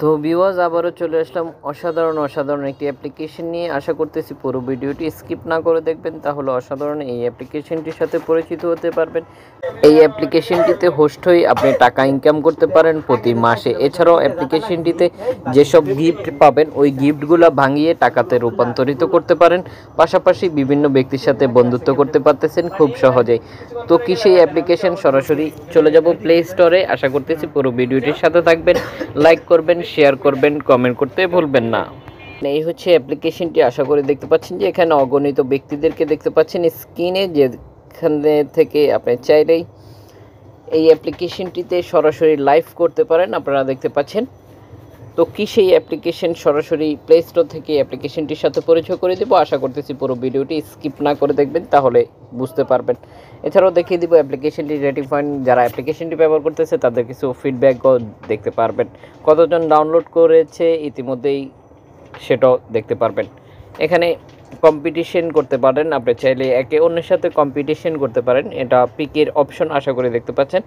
তো ভিউয়ার্স আবারও চলে আসলাম অসাধারণ একটি অ্যাপ্লিকেশন নিয়ে। আশা করতেছি পুরো ভিডিওটি স্কিপ না করে দেখবেন, তাহলে অসাধারণ এই অ্যাপ্লিকেশনটির সাথে পরিচিত হতে পারবেন। এই অ্যাপ্লিকেশনটিতে হোস্ট হয়ে আপনি টাকা ইনকাম করতে পারেন প্রতি মাসে। এছাড়াও অ্যাপ্লিকেশনটিতে যেসব গিফট পাবেন ওই গিফটগুলো ভাঙিয়ে টাকাতে রূপান্তরিত করতে পারেন। পাশাপাশি বিভিন্ন ব্যক্তির সাথে বন্ধুত্ব করতে পারতেছেন খুব সহজেই। তো কি সেই অ্যাপ্লিকেশন, সরাসরি চলে যাব প্লে স্টোরে। আশা করতেছি পুরো ভিডিওটির সাথে থাকবেন, লাইক করবেন, শেয়ার করবেন, কমেন্ট করতে ভুলবেন না। এই হচ্ছে অ্যাপ্লিকেশনটি। আশা করি দেখতে পাচ্ছেন যে এখানে অগণিত ব্যক্তিদেরকে দেখতে পাচ্ছেন স্ক্রিনে, যেখানে থেকে আপনি চাইলেই এই অ্যাপ্লিকেশনটিতে সরাসরি লাইভ করতে পারেন। আপনারা দেখতে পাচ্ছেন। তো কি সেই অ্যাপ্লিকেশন, সরাসরি প্লে স্টোর থেকে অ্যাপ্লিকেশনটির সাথে পরিচয় করে দেবো। আশা করতেছি পুরো ভিডিওটি স্কিপ না করে দেখবেন, তাহলে বুঝতে পারবেন। এছাড়াও দেখিয়ে দিব অ্যাপ্লিকেশনটি রেটিং পয়েন্ট, যারা অ্যাপ্লিকেশনটি ব্যবহার করতেছে তাদের কিছু ফিডব্যাকও দেখতে পারবেন। কতজন ডাউনলোড করেছে ইতিমধ্যেই সেটাও দেখতে পারবেন। এখানে কম্পিটিশন করতে পারেন, আপনি চাইলে একে অন্যের সাথে কম্পিটিশন করতে পারেন। এটা পিকের অপশন আশা করি দেখতে পাচ্ছেন।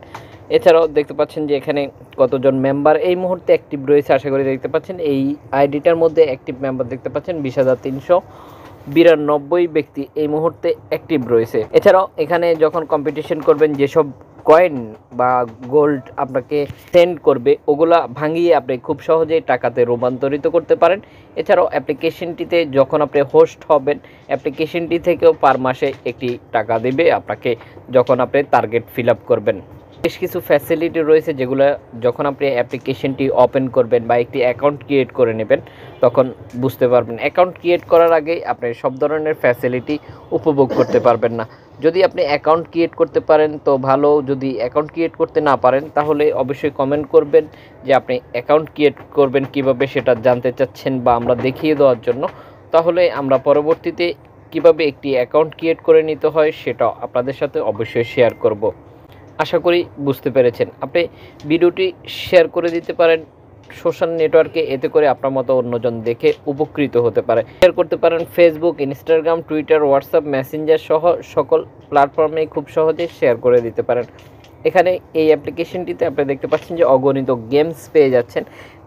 এছাড়াও দেখতে পাচ্ছেন যে এখানে কতজন মেম্বার এই মুহূর্তে অ্যাক্টিভ রয়েছে। আশা করি দেখতে পাচ্ছেন এই আইডিটার মধ্যে অ্যাক্টিভ মেম্বার দেখতে পাচ্ছেন 20,392 ব্যক্তি এই মুহূর্তে অ্যাক্টিভ রয়েছে। এছাড়াও এখানে যখন কম্পিটিশন করবেন, যেসব কয়েন বা গোল্ড আপনাকে সেন্ড করবে ওগুলা ভাঙিয়ে আপনি খুব সহজেই টাকাতে রূপান্তরিত করতে পারেন। এছাড়াও অ্যাপ্লিকেশনটিতে যখন আপনি হোস্ট হবেন, অ্যাপ্লিকেশনটি থেকেও পার মাসে একটি টাকা দেবে আপনাকে যখন আপনি টার্গেট ফিল আপ করবেন। বেশ কিছু ফ্যাসিলিটি রয়েছে যেগুলো যখন আপনি অ্যাপ্লিকেশনটি ওপেন করবেন বা একটি অ্যাকাউন্ট ক্রিয়েট করে নেবেন তখন বুঝতে পারবেন। অ্যাকাউন্ট ক্রিয়েট করার আগে আপনি সব ধরনের ফ্যাসিলিটি উপভোগ করতে পারবেন না। যদি আপনি অ্যাকাউন্ট ক্রিয়েট করতে পারেন তো ভালো, যদি অ্যাকাউন্ট ক্রিয়েট করতে না পারেন তাহলে অবশ্যই কমেন্ট করবেন যে আপনি অ্যাকাউন্ট ক্রিয়েট করবেন কিভাবে, সেটা জানতে চাচ্ছেন বা আমরা দেখিয়ে দেওয়ার জন্য। তাহলে আমরা পরবর্তীতে কিভাবে একটি অ্যাকাউন্ট ক্রিয়েট করে নিতে হয় সেটা আপনাদের সাথে অবশ্যই শেয়ার করব। আশা করি বুঝতে পেরেছেন। আপনি ভিডিওটি শেয়ার করে দিতে পারেন সোশ্যাল নেটওয়ার্কে, এতে করে আপনার মতো অন্যজন দেখে উপকৃত হতে পারে। শেয়ার করতে পারেন Facebook, Instagram, Twitter, WhatsApp, Messenger সহ সকল প্ল্যাটফর্মে খুব সহজে শেয়ার করে দিতে পারেন। এখানে এই অ্যাপ্লিকেশনটিতে আপনি দেখতে পাচ্ছেন যে অগণিত গেমস পেয়ে যাচ্ছেন,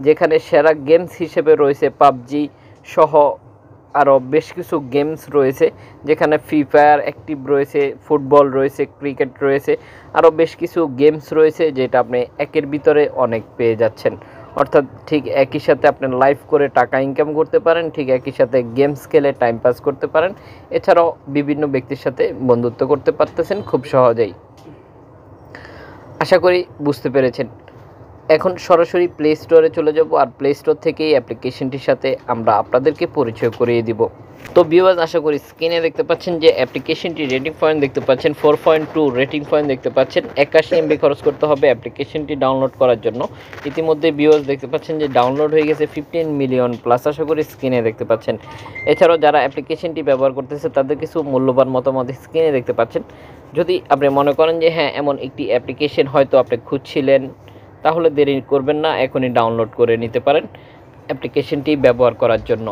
যেখানে সেরা গেমস হিসেবে রয়েছে পাবজি সহ আরও বেশ কিছু গেমস রয়েছে, যেখানে ফ্রি ফায়ার অ্যাক্টিভ রয়েছে, ফুটবল রয়েছে, ক্রিকেট রয়েছে, আরও বেশ কিছু গেমস রয়েছে যেটা আপনি একের ভিতরে অনেক পেয়ে যাচ্ছেন। অর্থাৎ ঠিক একই সাথে আপনি লাইভ করে টাকা ইনকাম করতে পারেন, ঠিক একই সাথে গেমস খেলে টাইম পাস করতে পারেন। এছাড়াও বিভিন্ন ব্যক্তির সাথে বন্ধুত্ব করতে পারতেছেন খুব সহজেই। আশা করি বুঝতে পেরেছেন। এখন সরাসরি প্লে স্টোরে চলে যাব, আর প্লে স্টোর থেকেই অ্যাপ্লিকেশনটির সাথে আমরা আপনাদেরকে পরিচয় করিয়ে দিব। তো ভিউয়ার্স আশা করি স্ক্রিনে দেখতে পাচ্ছেন যে অ্যাপ্লিকেশনটি রেটিং পয়েন্ট দেখতে পাচ্ছেন 4.2 রেটিং পয়েন্ট দেখতে পাচ্ছেন। 81 MB খরচ করতে হবে অ্যাপ্লিকেশনটি ডাউনলোড করার জন্য। ইতিমধ্যে ভিউয়ার্স দেখতে পাচ্ছেন যে ডাউনলোড হয়ে গেছে 15 মিলিয়ন প্লাস, আশা করি স্ক্রিনে দেখতে পাচ্ছেন। এছাড়াও যারা অ্যাপ্লিকেশনটি ব্যবহার করতেছে তাদের কিছু মূল্যবান মতামত স্ক্রিনে দেখতে পাচ্ছেন। যদি আপনি মনে করেন যে হ্যাঁ এমন একটি অ্যাপ্লিকেশন হয়তো আপনি খুঁজছিলেন, তাহলে দেরি করবেন না, এখনই ডাউনলোড করে নিতে পারেন অ্যাপ্লিকেশনটি ব্যবহার করার জন্য।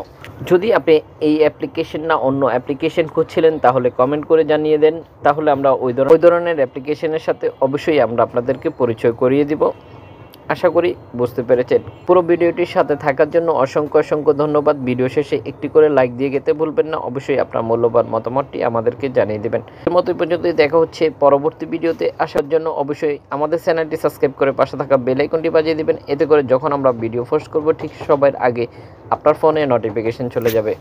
যদি আপনি এই অ্যাপ্লিকেশন না অন্য অ্যাপ্লিকেশন খুঁজছিলেন তাহলে কমেন্ট করে জানিয়ে দেন, তাহলে আমরা ওই ধরনের অ্যাপ্লিকেশনের সাথে অবশ্যই আমরা আপনাদেরকে পরিচয় করিয়ে দিব। আশা করি বুঝতে পেরেছেন। পুরো ভিডিওটির সাথে থাকার জন্য অসংখ্য ধন্যবাদ। ভিডিও শেষে একটি করে লাইক দিয়ে যেতে ভুলবেন না। অবশ্যই আপনার মূল্যবান মতামতটি আমাদেরকে জানিয়ে দেবেন। এর মতো পর্যন্ত দেখা হচ্ছে পরবর্তী ভিডিওতে। আসার জন্য অবশ্যই আমাদের চ্যানেলটি সাবস্ক্রাইব করে পাশে থাকা বেল আইকনটি বাজিয়ে দিবেন, এতে করে যখন আমরা ভিডিও পোস্ট করব ঠিক সবার আগে আপনার ফোনে নোটিফিকেশন চলে যাবে।